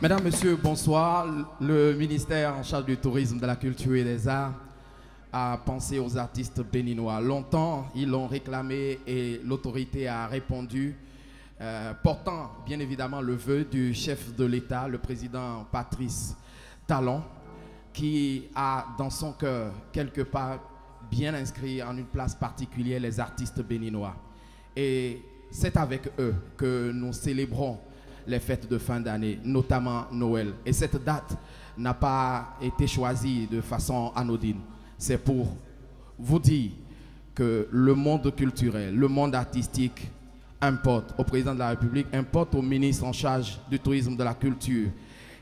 Mesdames, Messieurs, bonsoir. Le ministère en charge du tourisme, de la culture et des arts a pensé aux artistes béninois. Longtemps, ils l'ont réclamé et l'autorité a répondu, portant bien évidemment le vœu du chef de l'État, le président Patrice Talon, qui a dans son cœur, quelque part, bien inscrit en une place particulière les artistes béninois. Et c'est avec eux que nous célébrons les fêtes de fin d'année, notamment Noël. Et cette date n'a pas été choisie de façon anodine. C'est pour vous dire que le monde culturel, le monde artistique importe au président de la République, importe au ministre en charge du tourisme, de la culture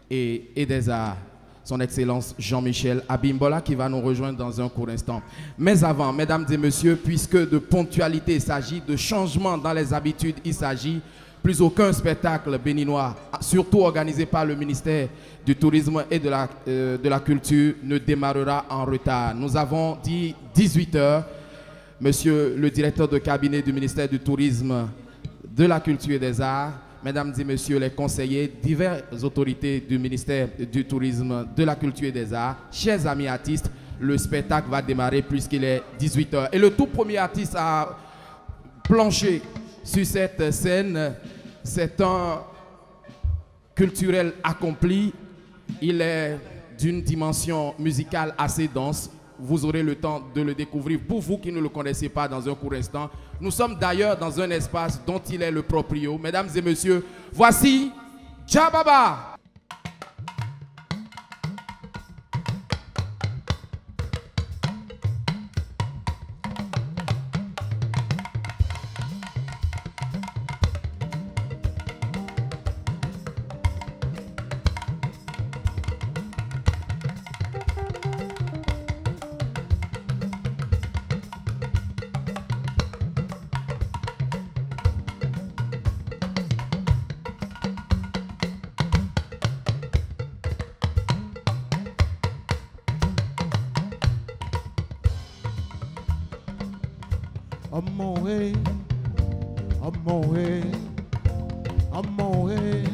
et des arts, son Excellence Jean-Michel Abimbola, qui va nous rejoindre dans un court instant. Mais avant, mesdames et messieurs, puisque de ponctualité il s'agit, de changement dans les habitudes il s'agit, plus aucun spectacle béninois, surtout organisé par le ministère du Tourisme et de la Culture, ne démarrera en retard. Nous avons dit 18 h. Monsieur le directeur de cabinet du ministère du Tourisme, de la Culture et des Arts, mesdames et messieurs les conseillers, diverses autorités du ministère du Tourisme, de la Culture et des Arts, chers amis artistes, le spectacle va démarrer puisqu'il est 18 h. Et le tout premier artiste à plancher sur cette scène, c'est un culturel accompli. Il est d'une dimension musicale assez dense. Vous aurez le temps de le découvrir. Pour vous qui ne le connaissez pas, dans un court instant. Nous sommes d'ailleurs dans un espace dont il est le proprio. Mesdames et messieurs, voici Djababa. I'm on way, I'm on way, I'm on way,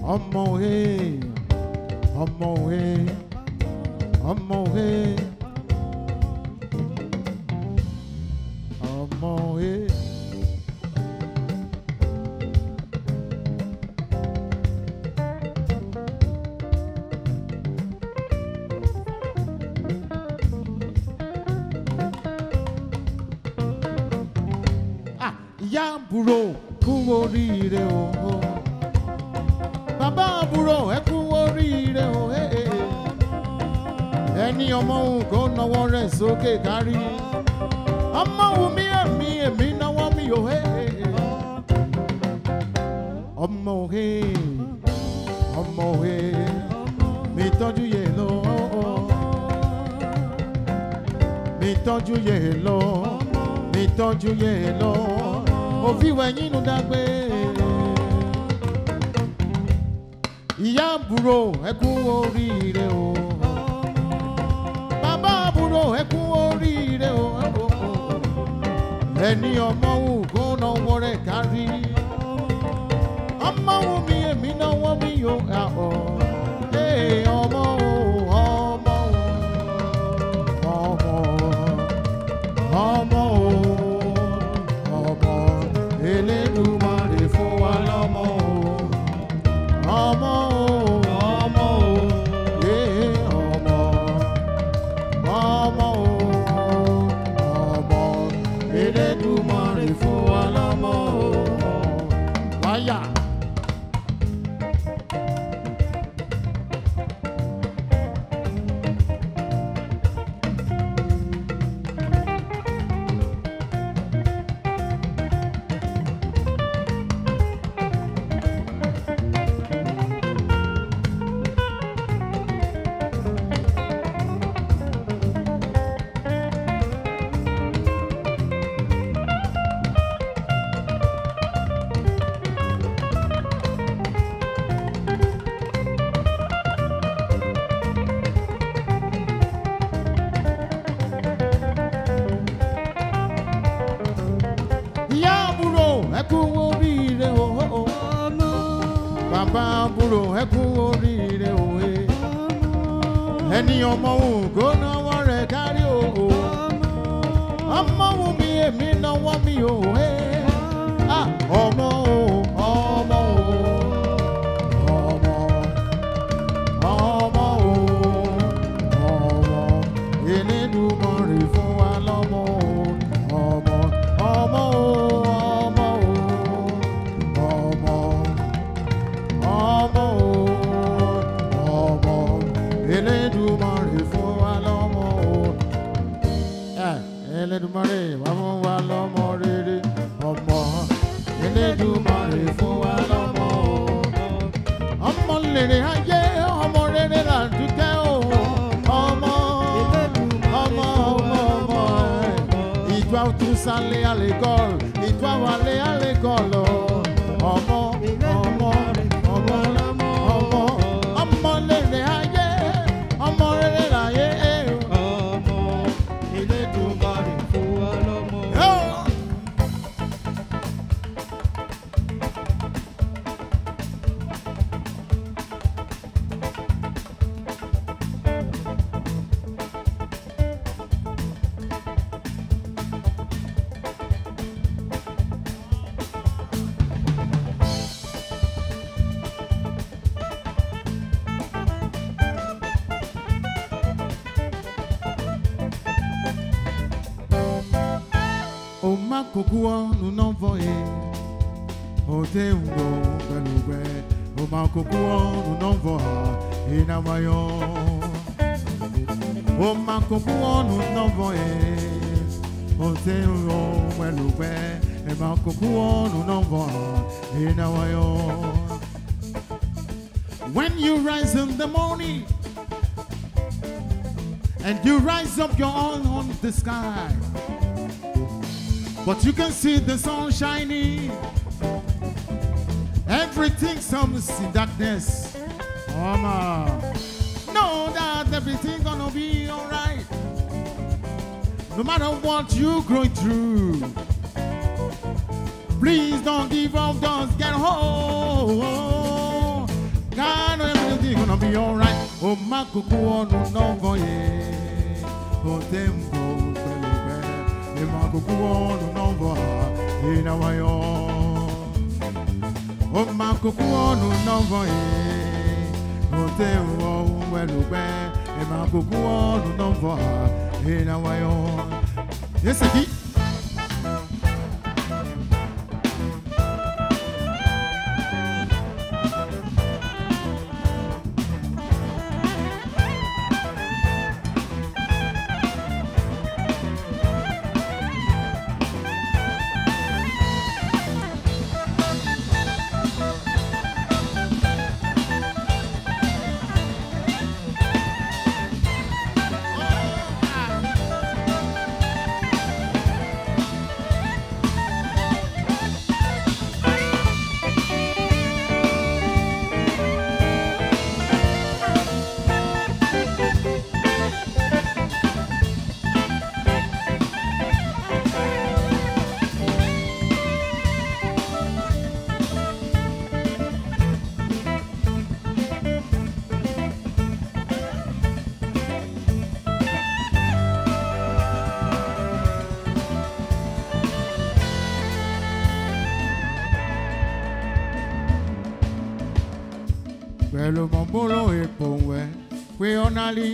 I'm on way, I'm on way, I'm on way, I'm on way. Àbúrò kú oríire o, bàbá àbúrò ẹ kú oríire o, ẹni ọmọ òun kò náwó rẹ̀ sókè kárí, ọmọ òun mi èmi náwó mi o, ọmọ òhe mi tọ́jú yẹ lọ, mi tọ́jú yẹ lọ, mi tọ́jú yẹ lọ. Òfìwẹ̀ yín nu dágbé. Ìyá àbúrò ẹ kú oríire o. Bàbá àbúrò ẹ kú oríire o. Ẹni ọmọ wù kó náwó rẹ̀ kárí. Ọmọ wù mí èmi náwó mi yóò ga ọ̀. Ọmọ wù ọmọ wù ọmọ wù. Elédùmarè fún wa lọ́mọ o, ọmọ o, ọmọ o, ọmọ, ọmọ o, ọmọ, Elédùmarè fún wa lọ́mọ o, wáyà. ẹ kú oríire o. bàbá àbúrò ẹ kú oríire òwe. Ẹni ọmọ ògo náwó rẹ̀ kárí òwò. Ọmọ wù mí èmi náwó mi òwe. Ọmọ o, ọmọ o, ọmọ, ọmọ o, ọmọ. Elédùmarè fún wa lọ́mọ o, ọmọ, ọmọ o, ọmọ o, ọmọ, ọmọ o, ọmọ. Elédùmarè fún wa lọ́mọ o. Elédùmarè wá fún wa lọ́mọ rere ọmọ. Elédùmarè fún wa lọ́mọ o. Ọmọ rere ayé ọmọ rere là ń dúkẹ́ o. Ọmọ ọmọ ọmọ ọmọ ìjọ tún sálẹ̀ àlẹ́kọ̀ọ́ ìjọ wálé àlẹ́kọ̀ọ́ ọmọ ọmọ ọmọ ọmọ ọmọ rere ayé ọmọ rere láyé ọmọ. Elédùmarè fún wa lọ́mọ. Kókó ọ̀nù náà fọyé òde ńgò pẹ̀lúpẹ̀ ọmọ kókó ọ̀nù náà fọ ìnáwáyọ̀ ọmọ kókó ọ̀nù náà fọyé òde ńgò pẹ̀lúpẹ̀ ọmọ kókó ọ̀nù náà fọ ìnáwáyọ̀. When you rise in the morning and you rise up your own on the sky, but you can see the sun shining. Everything comes in darkness. Know that everything's gonna be alright. No matter what you're going through, please don't give up, just get home. God, everything's gonna be alright. Oh, my kuku onu novo ye. Oh, tempo. Kókó ọ̀nù náà bọ̀ ìnáwáyọ̀. Ó máa kókó ọ̀nù náà bọ̀ yìí. Ó tẹ ìwọ̀ ohun ẹlòpẹ́. Ẹ máa kókó ọ̀nù náà bọ̀ ìnáwáyọ̀. Yẹ́sẹ̀ kí. Pẹ̀lú mọ̀gbọ́lọ́ èpò wẹ̀ pé ọ̀nà lé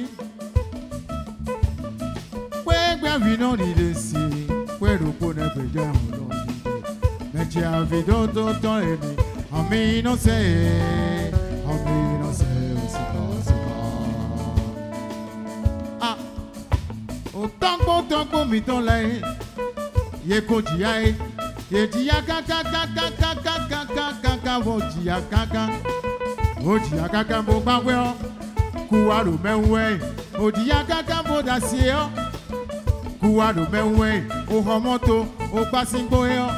pé gbẹ̀bí náà nílé sí i pé rògbò nẹ́gbẹ̀ jẹ́ àwọn lọ́dún mẹ́tì àfidó tó tán èmi àmì iná sẹ́ òsìkọ́. Òtọ́gbó mi tán lẹ́yìn yẹ kó jìyà ẹ̀ yẹ jìyà kákákákákákákákáká wọ́n jìyà káká. Ojiya kaka mo gbàgbé ọ kuwaro mẹwẹ ojiya kaka mo dà sí ọ kuwaro mẹwẹ ohun mọtò ògbàsígbó ọ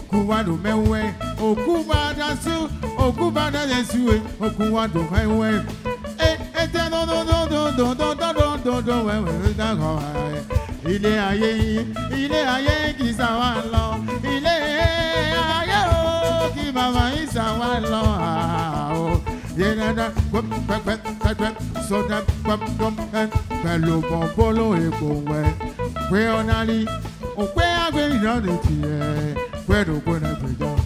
kuwaro mẹwẹ òkúbàdàsú òkúbàdàsú òkúwàdò mẹwẹ ètè dọdọdọdọdọdọdọdọ wẹwẹ dàgbà ilé ayé kì í sáwà lọ ilé ayé o kì í bàbá yìí sáwà lọ. Yenada, so that Bello Bombolo e Bowe. Where on Ali, or where are we on it here? Where do we have we done?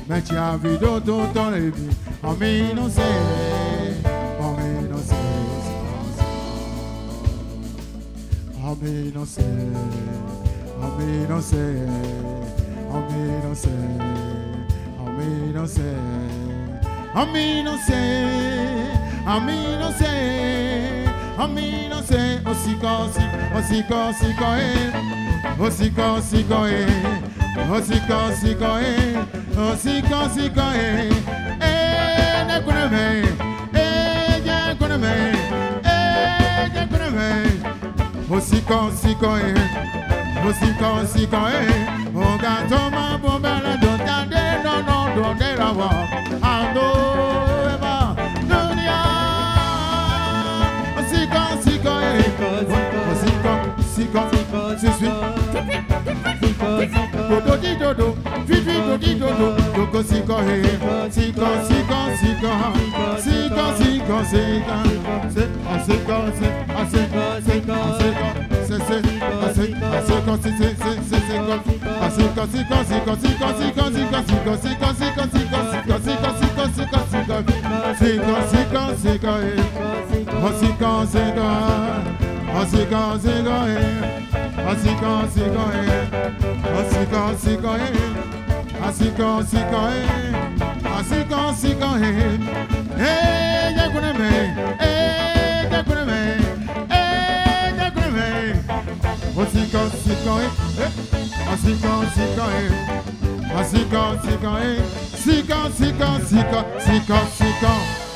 Matcha video don't leave me. I mean, no say, I mean, no say, I mean, no say, I mean, no say, I mean, no say, I mean, no say. Ami no say, ami no say, ami no say. Osiko, osiko, osiko, osiko, osiko, osiko, osiko, osiko, osiko, nakuname, nakuname, nakuname. Osiko, osiko, osiko, osiko, oga toma bombela donta de no donde la wa.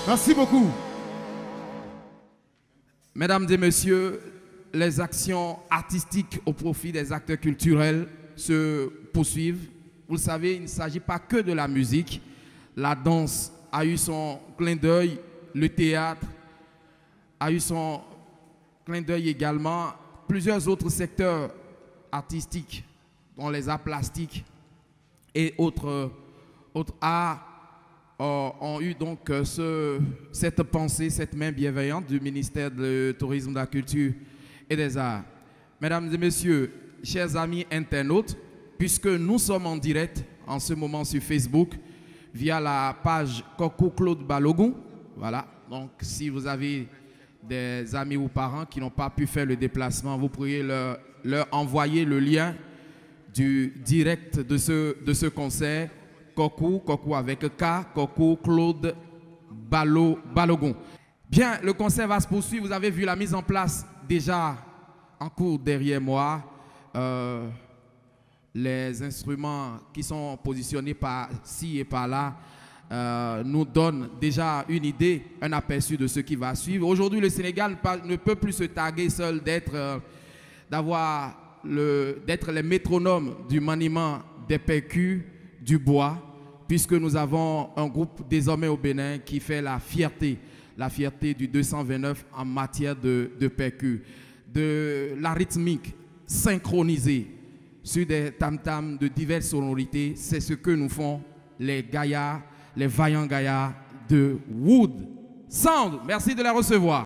Merci beaucoup. Mesdames et messieurs, les actions artistiques au profit des acteurs culturels se poursuivent. Vous le savez, il ne s'agit pas que de la musique. La danse a eu son clin d'œil, le théâtre a eu son clin d'œil également. Plusieurs autres secteurs artistiques, dont les arts plastiques et autres arts, ont eu donc cette pensée, cette main bienveillante du ministère du Tourisme, de la Culture et des Arts. Mesdames et messieurs, chers amis internautes, puisque nous sommes en direct en ce moment sur Facebook via la page Kokou Claude Balogun, voilà, donc si vous avez des amis ou parents qui n'ont pas pu faire le déplacement, vous pourriez leur envoyer le lien du direct de ce concert. Kokou avec K, Kokou Claude Balogun. Bien, le concert va se poursuivre. Vous avez vu la mise en place déjà en cours derrière moi. Les instruments qui sont positionnés par-ci et par-là nous donnent déjà une idée, un aperçu de ce qui va suivre. Aujourd'hui, le Sénégal ne peut plus se targuer seul d'être les métronomes du maniement des percus, du bois, puisque nous avons un groupe désormais au Bénin qui fait la fierté du 229 en matière de percus, de la rythmique synchronisée sur des tam-tams de diverses sonorités. C'est ce que nous font les gaillards, les vaillants gaillards de Wood Sound. Merci de les recevoir.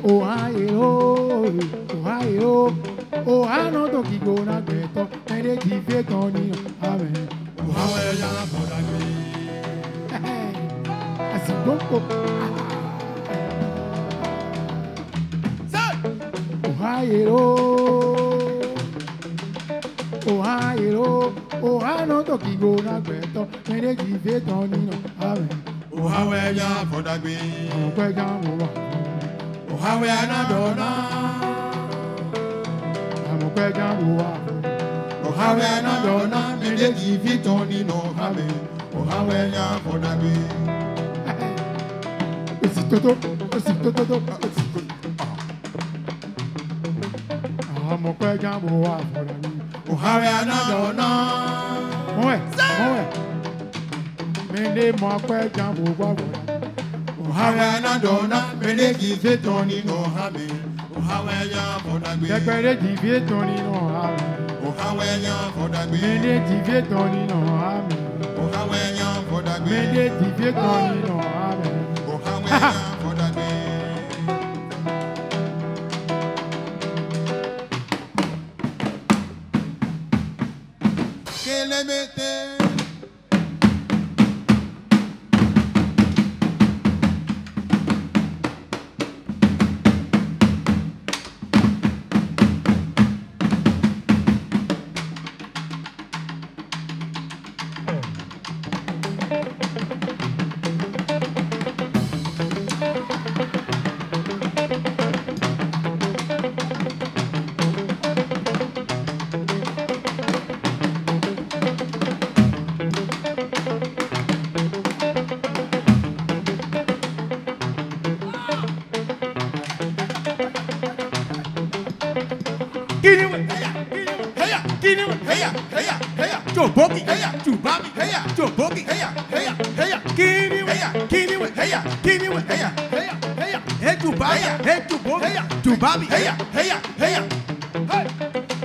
Oh, Ohio, Ohano to Kigona Beto, and they give it on you. Amen. Ohio, Podagbe. I see, don't go. Ohio, Ohio, Ohano to Kigona Beto, and they give it on you. Amen. Ohio, Podagbe. Ohio, Anadona. Ohio, Anadona, and they give it on you. Amen. Ohio, Podagbe. Ohio, Anadona. Ohio, Anadona, and they give it on you. Amen. Ohio, Podagbe. Ohio, Podagbe.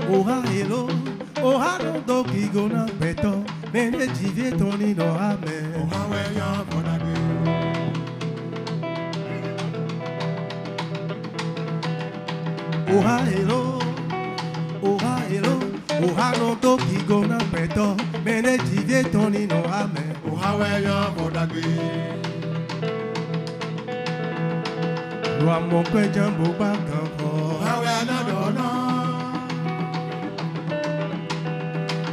Ohio, Ohio, Doki Gona Beto, Mene Jive Tony no Amen. Ohio, Podagbe. Ohio, Ohio, Ohio, Doki Gona Beto, Mene Jive Tony no Amen. Ohio, Podagbe. Loi mon père Jambo Bakanko. Ohio, Anadona.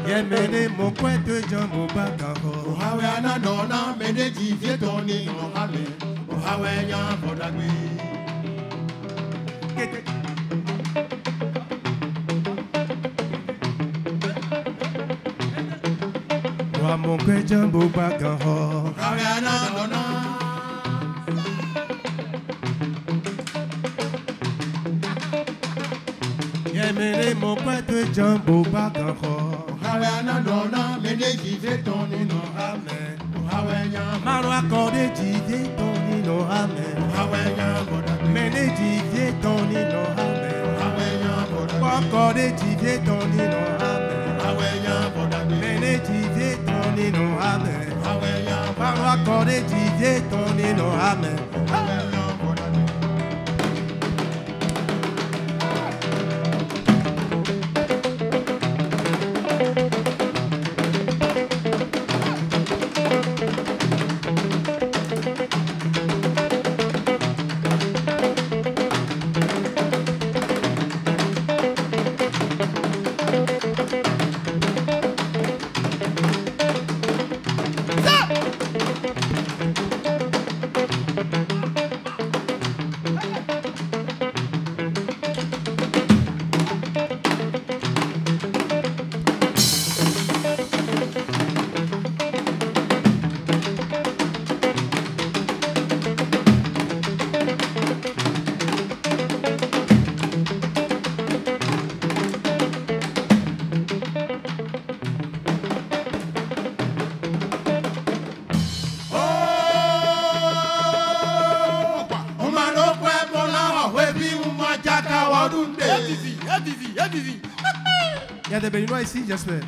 Yemene mon père de Jambo Bakanko. Ohio, Anadona, and they give it on you. Amen. Ohio, Podagbe. Loi mon père Jambo Bakanko. Ohio, Anadona. Yemene mon père de Jambo Bakanko. Ohio, Anadona, and they give it on you. Amen. Ohio, Maro accordé Jive Tony no Amen. Podagbe. Mene Jive Tony no Amen. Ohio, Podagbe. Accordé Jive Tony no Amen. Ohio, Podagbe. Mene Jive Tony no Amen. Ohio, Maro accordé Jive Tony no Amen. Ohio, Podagbe. Il y a des Béninois ici, j'espère.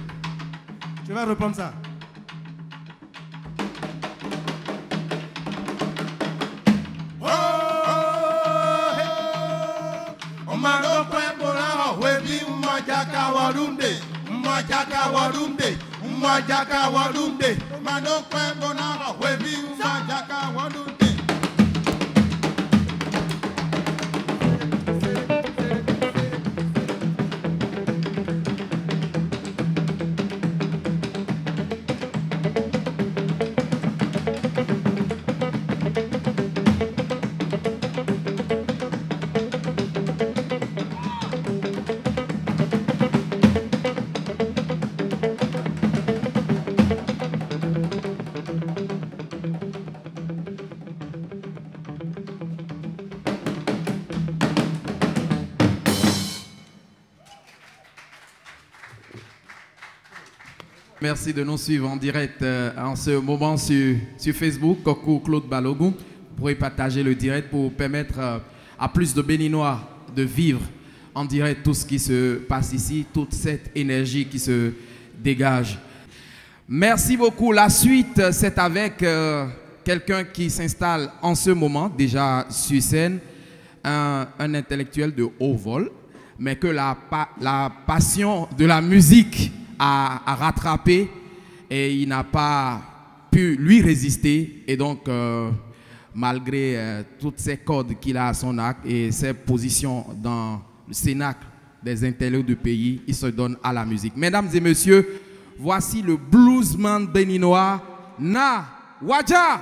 Je vais reprendre ça. Omaro warunde, mwajaka warunde, mwajaka warunde. Manokwe bonara webi mwajaka warunde. Merci de nous suivre en direct en ce moment sur Facebook. Coucou Claude Balogun. Vous pourrez partager le direct pour permettre à plus de Béninois de vivre en direct tout ce qui se passe ici, toute cette énergie qui se dégage. Merci beaucoup. La suite, c'est avec quelqu'un qui s'installe en ce moment déjà sur scène, un intellectuel de haut vol, mais que la passion de la musique a rattrapé et il n'a pas pu lui résister. Et donc, malgré toutes ces cordes qu'il a à son arc et ses positions dans le cénacle des intellectuels du pays, il se donne à la musique. Mesdames et messieurs, voici le bluesman béninois Na Wadja.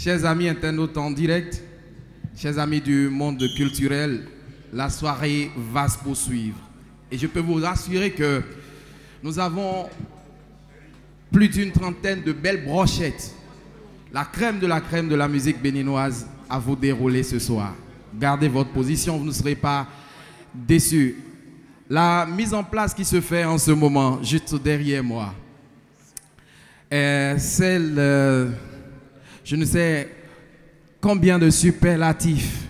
Chers amis internautes en direct, chers amis du monde culturel, la soirée va se poursuivre. Et je peux vous rassurer que nous avons plus d'une trentaine de belles brochettes. La crème de la musique béninoise à vous dérouler ce soir. Gardez votre position, vous ne serez pas déçus. La mise en place qui se fait en ce moment, juste derrière moi, est celle, je ne sais combien de superlatifs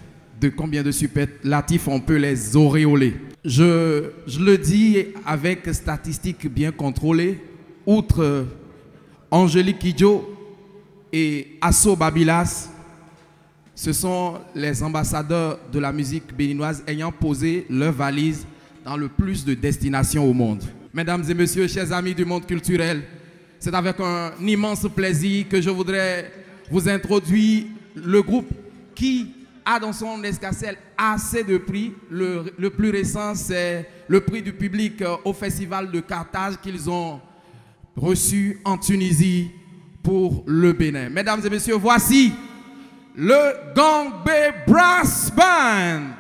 on peut les auréoler. Je le dis avec statistiques bien contrôlées, outre Angélique Kidjo et Asso Babilas, ce sont les ambassadeurs de la musique béninoise ayant posé leur valise dans le plus de destinations au monde. Mesdames et messieurs, chers amis du monde culturel, c'est avec un immense plaisir que je voudrais vous introduire le groupe qui a dans son escarcelle assez de prix. Le plus récent, c'est le prix du public au Festival de Carthage qu'ils ont reçu en Tunisie pour le Bénin. Mesdames et messieurs, voici le Gangbe Brass Band.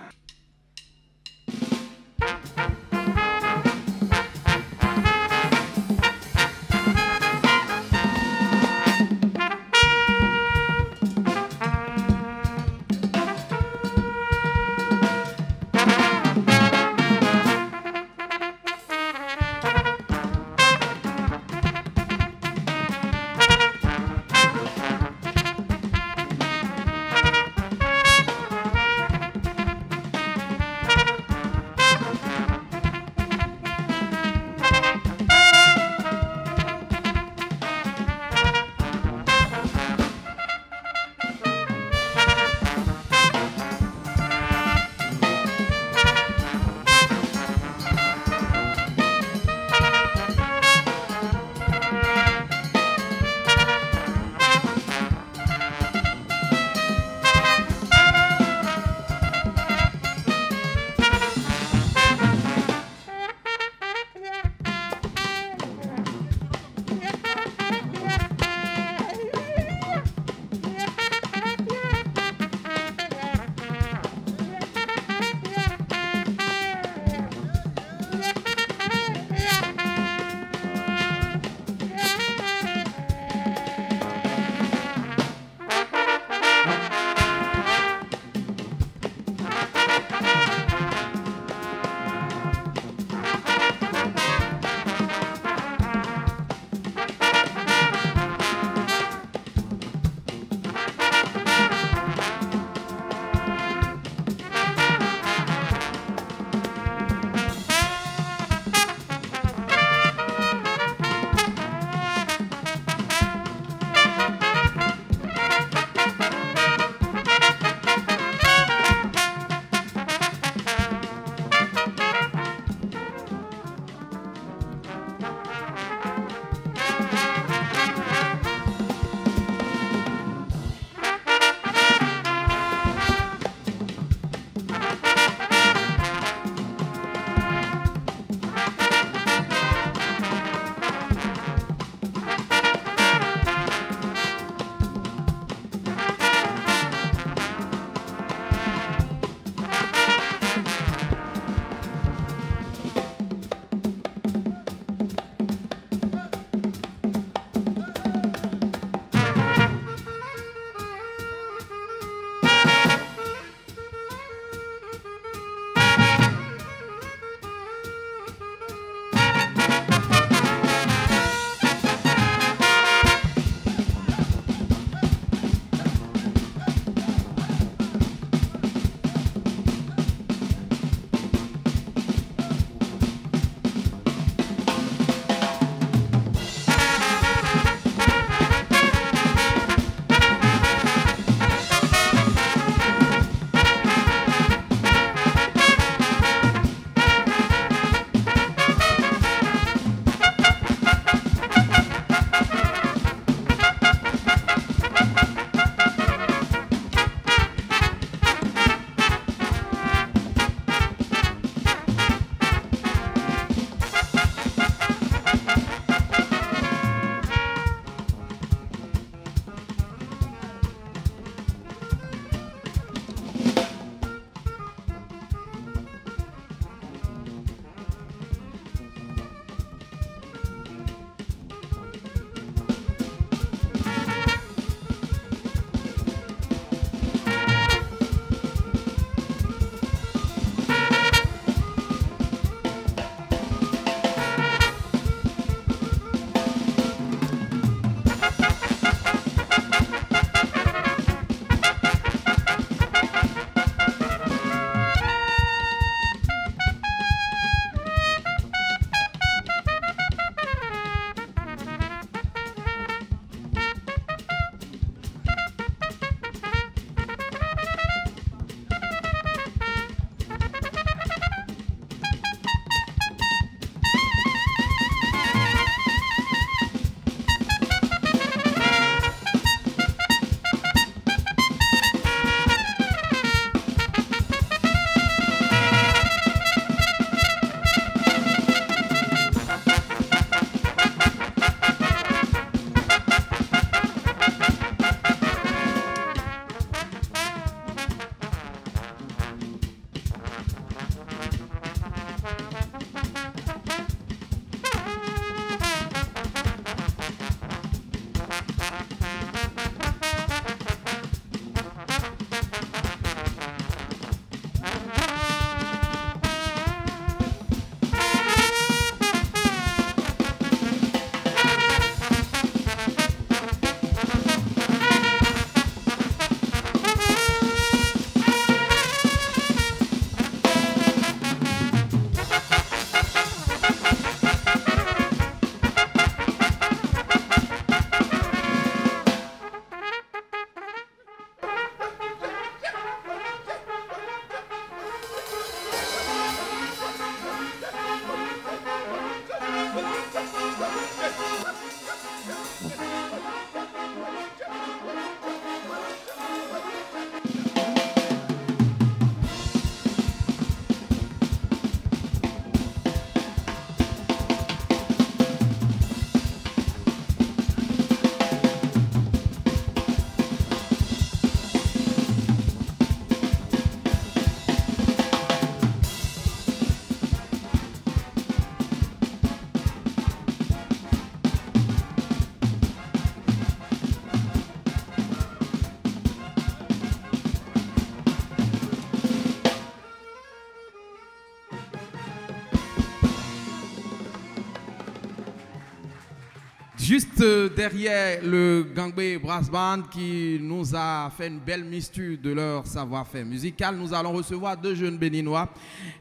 Juste derrière le Gangbe Brass Band qui nous a fait une belle mixture de leur savoir-faire musical, nous allons recevoir deux jeunes béninois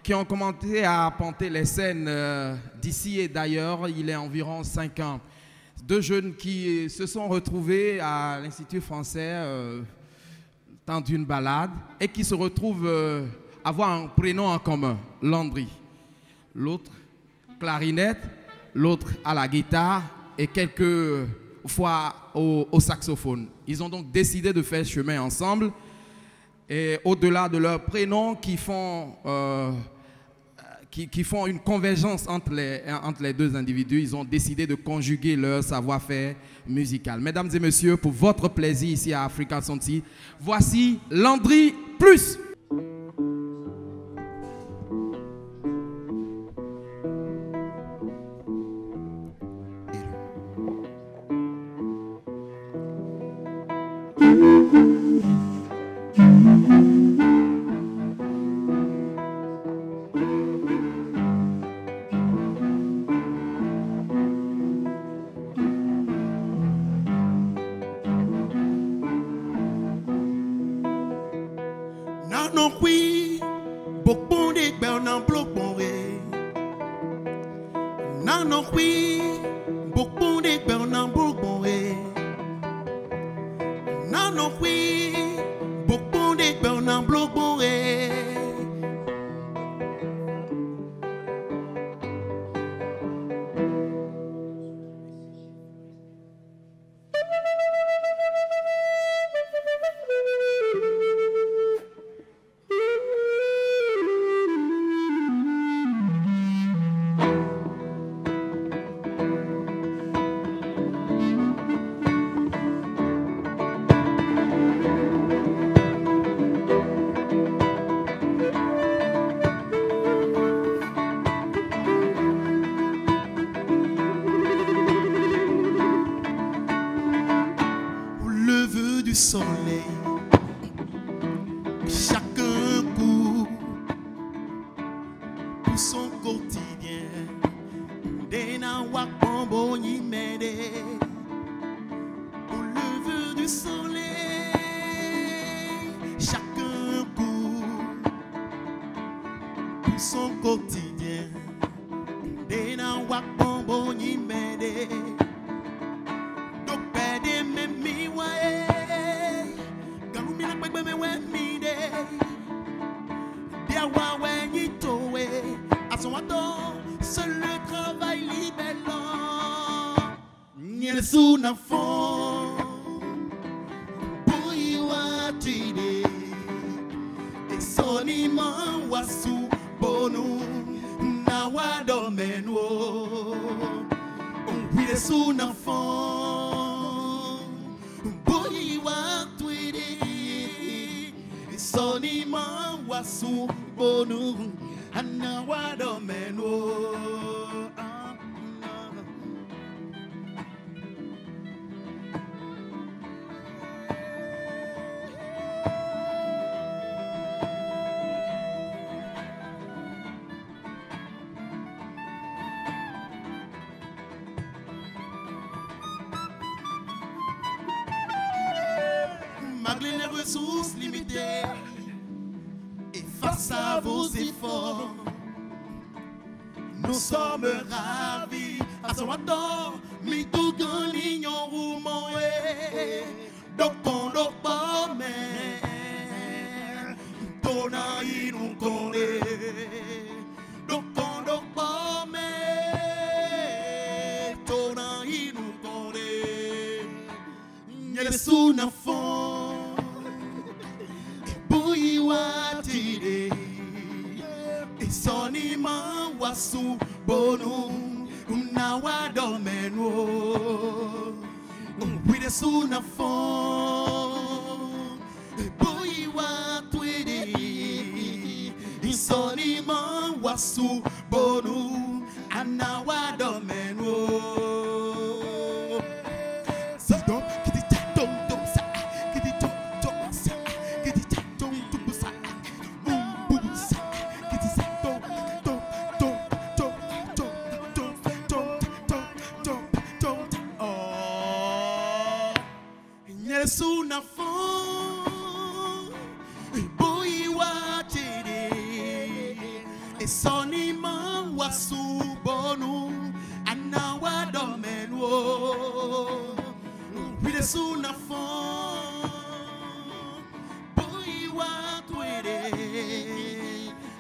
qui ont commencé à arpenter les scènes d'ici et d'ailleurs. Il est environ 5 ans. Deux jeunes qui se sont retrouvés à l'Institut français dans une balade et qui se retrouvent avoir un prénom en commun, Landry. L'autre clarinette, l'autre à la guitare et quelques fois au saxophone. Ils ont donc décidé de faire chemin ensemble et au-delà de leurs prénoms qui font une convergence entre les deux individus, ils ont décidé de conjuguer leur savoir-faire musical. Mesdames et messieurs, pour votre plaisir ici à Africa Sonti, voici Landry Plus. Non, oui, beaucoup de bernard bloqué. Non, oui, beaucoup de bernard bloqué. Non, oui, beaucoup de bernard bloqué. Du soleil, chacun court pour son quotidien. Dena wak bombo ni mede au lever du soleil, chacun court pour son quotidien. Dena wak bombo ni mede. Seul le travail libellant. Niel sous na fond pour y watide et soniment wasu bonu na wadomeno. Oui le sous na fond pour y watide et soniment wasu bonu na wadomeno. Malgré les ressources limitées et face à vos efforts, nous sommes ravis à son adore, mais tout en l'ignorant, donc on n'a pas mer, ton aïe nous connaît, donc on n'a pas mer, ton aïe nous connaît, y'a les sous na fond, bouilli watide. Sonima wasu bonu na wadomeno. We the suna fon boy watwede. Sonima wasu bonu na wadomeno. Oh e sonima wasu bonu anawa domenwo wile suna fon boy wa twere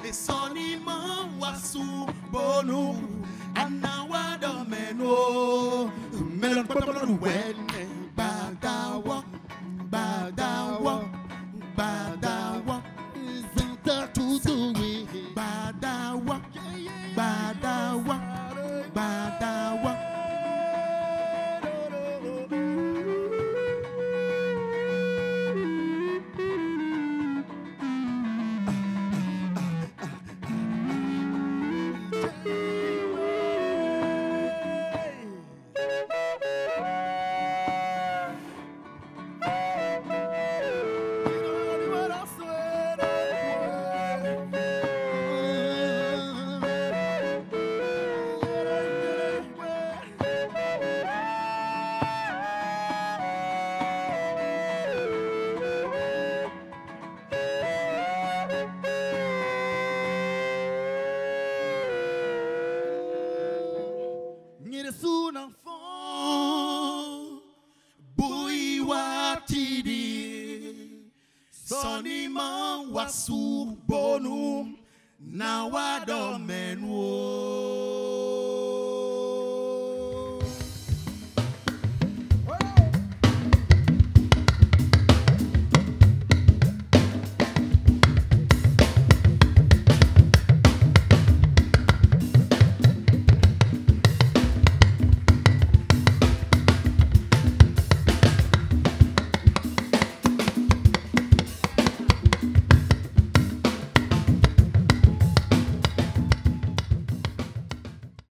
e sonima wasu bonu anawa domenwo melon patapon when badawa badawa badawa zanta tutu we badawa badawa badawa Sonima wasu bonu na wado